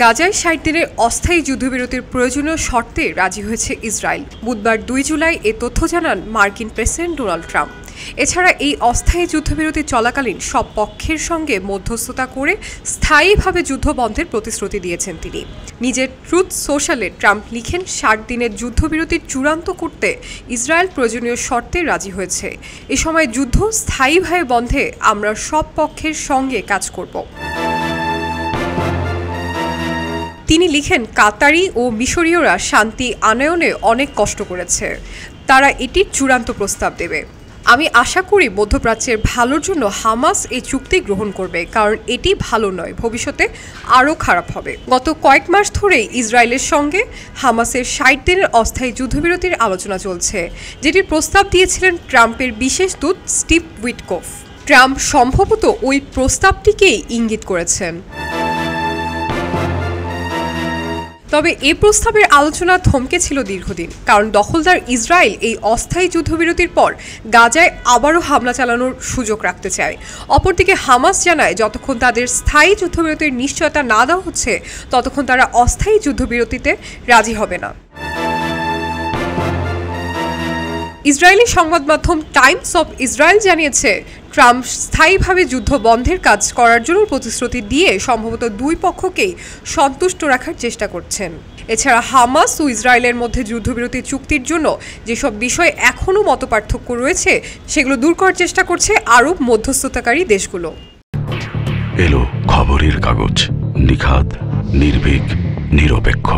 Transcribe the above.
গাজায় ৬০ দিনের অস্থায়ী যুদ্ধবিরতির প্রয়োজনীয় শর্তে রাজি হয়েছে ইসরায়েল। বুধবার ২ জুলাই এ তথ্য জানান মার্কিন প্রেসিডেন্ট ডোনাল্ড ট্রাম্প। এছাড়া এই অস্থায়ী যুদ্ধবিরতি চলাকালীন সব পক্ষের সঙ্গে মধ্যস্থতা করে স্থায়ীভাবে যুদ্ধ বন্ধের প্রতিশ্রুতি দিয়েছেন তিনি। নিজের ট্রুথ সোশ্যালে ট্রাম্প লিখেন, ৬০ দিনের যুদ্ধবিরতি চূড়ান্ত করতে ইসরায়েল প্রয়োজনীয় শর্তে রাজি হয়েছে। এ সময় যুদ্ধ স্থায়ীভাবে বন্ধে আমরা সব পক্ষের সঙ্গে কাজ করব। তিনি লিখেন, কাতারি ও মিশরীয়রা শান্তি আনয়নে অনেক কষ্ট করেছে, তারা এটির চূড়ান্ত প্রস্তাব দেবে। আমি আশা করি মধ্যপ্রাচ্যের ভালোর জন্য হামাস এই চুক্তি গ্রহণ করবে, কারণ এটি ভালো নয়, ভবিষ্যতে আরও খারাপ হবে। গত কয়েক মাস ধরেই ইসরায়েলের সঙ্গে হামাসের ৬০ দিনের অস্থায়ী যুদ্ধবিরতির আলোচনা চলছে, যেটির প্রস্তাব দিয়েছিলেন ট্রাম্পের বিশেষ দূত স্টিভ উইটকফ। ট্রাম্প সম্ভবত ওই প্রস্তাবটিকেই ইঙ্গিত করেছেন। তবে এই প্রস্তাবের আলোচনা থমকে ছিল দীর্ঘদিন, কারণ দখলদার ইসরায়েল এই অস্থায়ী যুদ্ধবিরতির পর গাজায় আবারও হামলা চালানোর সুযোগ রাখতে চায়। অপরদিকে হামাস জানায়, যতক্ষণ তাদের স্থায়ী যুদ্ধবিরতির নিশ্চয়তা না দেওয়া হচ্ছে ততক্ষণ তারা অস্থায়ী যুদ্ধবিরতিতে রাজি হবে না। ইসরায়েলি সংবাদ মাধ্যম টাইমস অব ইসরায়েল জানিয়েছে, ট্রাম্প স্থায়ীভাবে যুদ্ধ বন্ধের কাজ করার জন্য প্রতিশ্রুতি দিয়ে সম্ভবত দুই পক্ষকেই সন্তুষ্ট রাখার চেষ্টা করছেন। এছাড়া হামাস ও ইসরায়েলের মধ্যে যুদ্ধবিরতি চুক্তির জন্য যেসব বিষয় এখনও মতপার্থক্য রয়েছে সেগুলো দূর করার চেষ্টা করছে আরব মধ্যস্থতাকারী দেশগুলো। এলো খবরের কাগজ, নিখাত, নির্ভীক, নিরপেক্ষ।